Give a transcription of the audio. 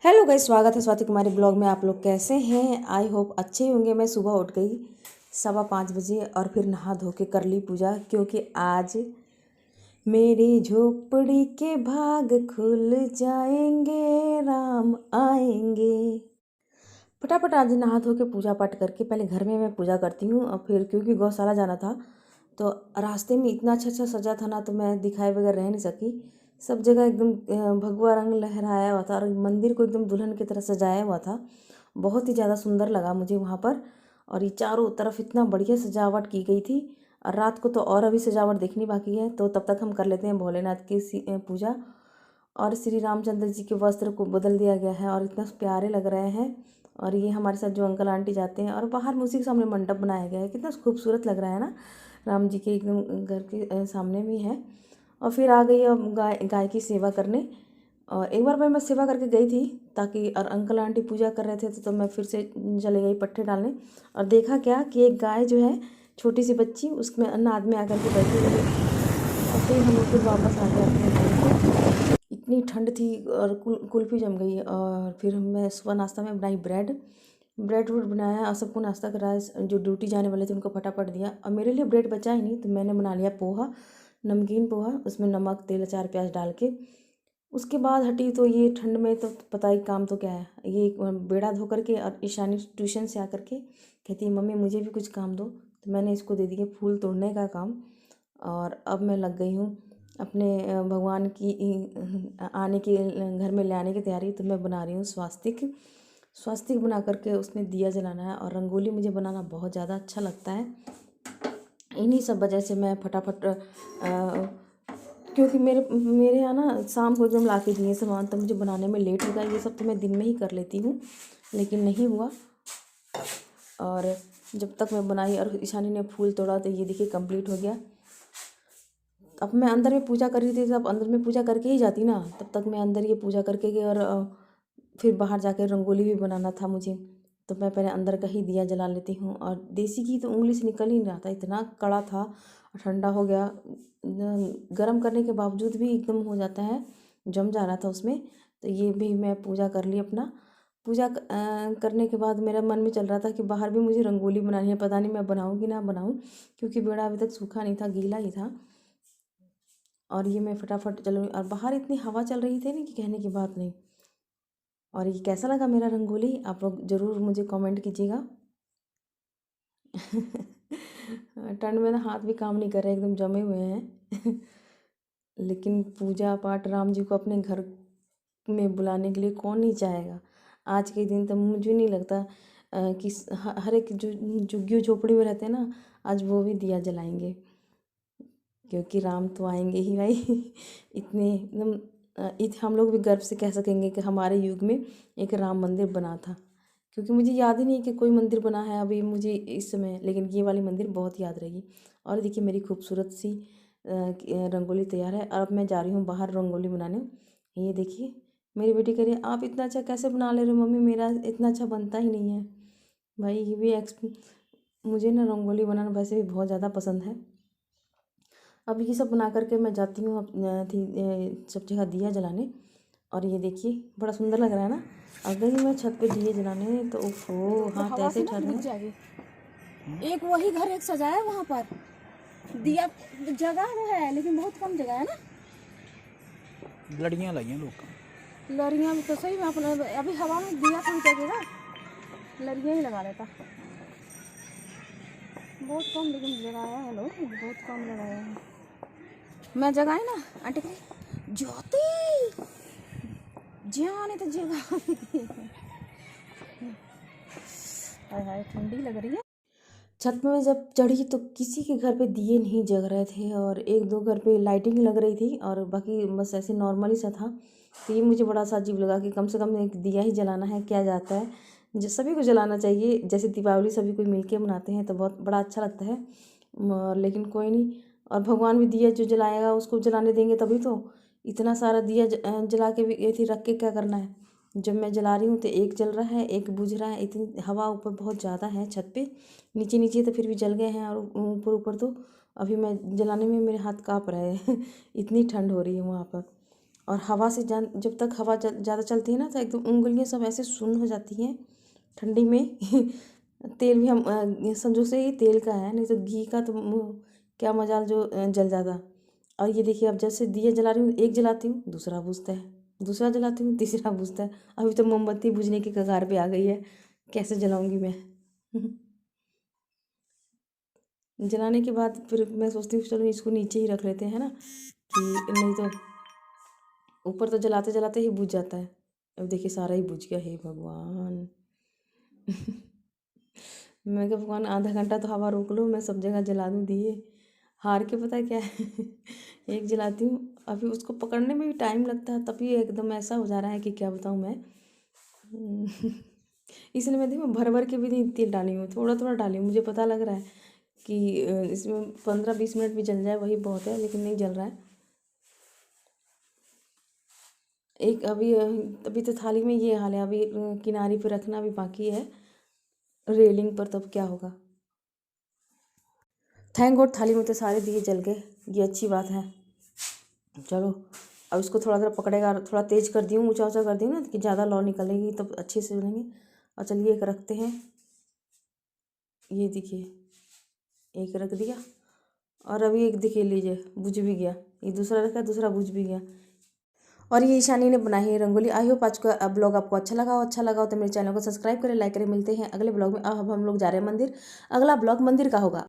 Hello guys, स्वागत है स्वाति कुमारी blog में। आप लोग कैसे हैं? आई होप अच्छे ही होंगे। मैं सुबह उठ गई 5:15 बजे और फिर नहा धो के कर ली पूजा, क्योंकि आज मेरी झोपड़ी के भाग खुल जाएंगे, राम आएंगे। फटाफट आज नहा धो के पूजा पाठ करके पहले घर में मैं पूजा करती हूँ, और फिर क्योंकि गौशाला जाना था तो रास्ते में इतना अच्छा सजा था ना, तो मैं दिखाए बगैर रह नहीं सकी। सब जगह एकदम भगवा रंग लहराया हुआ था और मंदिर को एकदम दुल्हन की तरह सजाया हुआ था। बहुत ही ज़्यादा सुंदर लगा मुझे वहाँ पर। और ये चारों तरफ इतना बढ़िया सजावट की गई थी। और रात को तो और अभी सजावट देखनी बाकी है, तो तब तक हम कर लेते हैं भोलेनाथ की पूजा। और श्री रामचंद्र जी के वस्त्र को बदल दिया गया है और इतना प्यारे लग रहे हैं। और ये हमारे साथ जो अंकल आंटी जाते हैं, और बाहर उसी के सामने मंडप बनाया गया है, कितना खूबसूरत लग रहा है ना। राम जी के एकदम घर के सामने भी है। और फिर आ गई अब गाय गाय की सेवा करने। और एक बार मैं सेवा करके गई थी, ताकि और अंकल आंटी पूजा कर रहे थे, तो मैं फिर से चले गई पट्टे डालने। और देखा क्या कि एक गाय जो है, छोटी सी बच्ची, उसमें अनाद में आकर के बैठी हुई है। और फिर हम लोग फिर वापस आ गए अपने घर पे। इतनी ठंड थी और कुल्फ़ी जम गई। और फिर मैं सुबह नाश्ता में बनाई ब्रेड ब्रेड वूड बनाया और सबको नाश्ता कराया। जो ड्यूटी जाने वाले थे उनको फटाफट दिया, और मेरे लिए ब्रेड बचा ही नहीं, तो मैंने बना लिया पोहा, नमकीन पोहा, उसमें नमक तेल अचार प्याज डाल के। उसके बाद हटी तो ये ठंड में तो पता ही काम तो क्या है। ये बेड़ा धो करके, और ईशानी ट्यूशन से आकर के कहती है मम्मी मुझे भी कुछ काम दो, तो मैंने इसको दे दिया फूल तोड़ने का काम। और अब मैं लग गई हूँ अपने भगवान की आने की घर में ले आने की तैयारी। तो मैं बना रही हूँ स्वास्तिक स्वास्तिक बना करके उसमें दिया जलाना है। और रंगोली मुझे बनाना बहुत ज़्यादा अच्छा लगता है। इन्हीं सब वजह से मैं फटाफट क्योंकि मेरे यहाँ ना शाम को एकदम ला के दिए सामान, तो मुझे बनाने में लेट होगा। ये सब तो मैं दिन में ही कर लेती हूँ, लेकिन नहीं हुआ। और जब तक मैं बनाई और ईशानी ने फूल तोड़ा, तो ये देखिए कंप्लीट हो गया। अब मैं अंदर में पूजा कर रही थी, तब अंदर में पूजा करके ही जाती ना, तब तक मैं अंदर ये पूजा करके गई। और फिर बाहर जाकर रंगोली भी बनाना था मुझे, तो मैं पहले अंदर का ही दिया जला लेती हूँ। और देसी घी तो उंगली से निकल ही नहीं रहा था, इतना कड़ा था। ठंडा हो गया, गर्म करने के बावजूद भी एकदम हो जाता है, जम जा रहा था उसमें। तो ये भी मैं पूजा कर ली अपना। पूजा करने के बाद मेरा मन में चल रहा था कि बाहर भी मुझे रंगोली बनानी है, पता नहीं मैं बनाऊँ कि ना बनाऊँ, क्योंकि बेड़ा अभी तक सूखा नहीं था, गीला ही था। और ये मैं फटाफट चल रही, और बाहर इतनी हवा चल रही थी ना कि कहने की बात नहीं। और ये कैसा लगा मेरा रंगोली, आप लोग ज़रूर मुझे कमेंट कीजिएगा। ठंड में ना हाथ भी काम नहीं कर रहे, एकदम जमे हुए हैं। लेकिन पूजा पाठ राम जी को अपने घर में बुलाने के लिए कौन नहीं चाहेगा। आज के दिन तो मुझे नहीं लगता कि हर एक जो झुग्गी झोपड़ी में रहते हैं ना, आज वो भी दिया जलाएंगे, क्योंकि राम तो आएंगे ही भाई। इतने एकदम हम लोग भी गर्व से कह सकेंगे कि हमारे युग में एक राम मंदिर बना था। क्योंकि मुझे याद ही नहीं कि कोई मंदिर बना है अभी मुझे इस समय, लेकिन ये वाली मंदिर बहुत याद रहेगी। और देखिए मेरी खूबसूरत सी रंगोली तैयार है। और अब मैं जा रही हूँ बाहर रंगोली बनाने। ये देखिए मेरी बेटी कह रही है आप इतना अच्छा कैसे बना ले रहे हो मम्मी, मेरा इतना अच्छा बनता ही नहीं है। भाई ये भी मुझे ना रंगोली बनाना वैसे भी बहुत ज़्यादा पसंद है। अब ये सब बना करके मैं जाती हूँ सब जगह दिया जलाने। और ये देखिए बड़ा सुंदर लग रहा है ना। अगर ही मैं छत पे दिए जलाने, तो ओहो हाथ ऐसे ठर रहे हैं। एक वही घर एक सजाया है वहाँ पर दिया। जगह तो है लेकिन बहुत कम जगह है ना। लड़ियाँ लगी हैं लोग। लड़ियाँ भी तो सही में अपने अभी हवा में दिया थोड़ी जगह लड़ियाँ ही लगा लेता। बहुत कम लेकिन जगाया है, लोग बहुत कम लगाया है। मैं जगाए ना आंटी कही ज्योति जाने तो जगह। हाय ठंडी लग रही है। छत में जब चढ़ी तो किसी के घर पे दिए नहीं जग रहे थे, और एक दो घर पे लाइटिंग लग रही थी, और बाकी बस ऐसे नॉर्मली सा था। तो ये मुझे बड़ा सा अजीब लगा कि कम से कम एक दिया ही जलाना है, क्या जाता है। जो सभी को जलाना चाहिए, जैसे दीपावली सभी कोई मिलके मनाते हैं तो बहुत बड़ा अच्छा लगता है। लेकिन कोई नहीं। और भगवान भी दिया जो जलाएगा उसको जलाने देंगे तभी तो। इतना सारा दिया जला के भी ये थी रख के क्या करना है। जब मैं जला रही हूँ तो एक जल रहा है, एक बुझ रहा है। इतनी हवा ऊपर बहुत ज़्यादा है छत पे, नीचे नीचे तो फिर भी जल गए हैं, और ऊपर ऊपर तो अभी मैं जलाने में मेरे हाथ काँप रहे हैं। इतनी ठंड हो रही है वहाँ पर। और हवा से जब तक हवा ज़्यादा चलती है ना तो एकदम उंगलियां सब ऐसे सुन्न हो जाती हैं ठंडी में। तेल भी हम समझो से ही तेल का है, नहीं तो घी का तो क्या मजाल जो जल जाता। और ये देखिए, अब जैसे दिया जला रही हूँ, एक जलाती हूँ दूसरा बुझता है, दूसरा जलाती हूँ तीसरा बुझता है। अभी तो मोमबत्ती बुझने की कगार पे आ गई है, कैसे जलाऊंगी मैं। जलाने के बाद फिर मैं सोचती हूँ चलो इसको नीचे ही रख लेते हैं ना, कि नहीं तो ऊपर तो जलाते जलाते ही बुझ जाता है। अब देखिए सारा ही बुझ गया, हे भगवान। मैं क्या भगवान, आधा घंटा तो हवा रोक लो, मैं सब जगह जला दूँ दिए। हार के पता है क्या है। एक जलाती हूँ, अभी उसको पकड़ने में भी टाइम लगता है, तभी एकदम ऐसा हो जा रहा है कि क्या बताऊँ मैं। इसलिए मैं देखो भर भर के भी नहीं तेल डाली हूँ, थोड़ा थोड़ा डाली हूँ। मुझे पता लग रहा है कि इसमें 15-20 मिनट भी जल जाए वही बहुत है, लेकिन नहीं जल रहा है। एक अभी तो थाली में ये हाल है, अभी किनारे पे रखना भी बाकी है, रेलिंग पर, तब क्या होगा। थैंक गॉड थाली में तो सारे दिए जल गए, ये अच्छी बात है। चलो अब इसको थोड़ा देर पकड़ेगा, थोड़ा तेज़ कर दी हूँ, ऊँचा ऊँचा कर दी हूँ ना कि ज़्यादा लौ निकलेगी तब अच्छे से बनेंगे। और चलिए एक रखते हैं, ये देखिए एक रख दिया, और अभी एक देखिए लीजिए बुझ भी गया, ये दूसरा रखा दूसरा बुझ भी गया। और ये ईशानी ने बनाई है रंगोली। आई होप आज का ब्लॉग आपको अच्छा लगा हो तो मेरे चैनल को सब्सक्राइब करें, लाइक करें। मिलते हैं अगले ब्लॉग में। अब हम लोग जा रहे हैं मंदिर, अगला ब्लॉग मंदिर का होगा।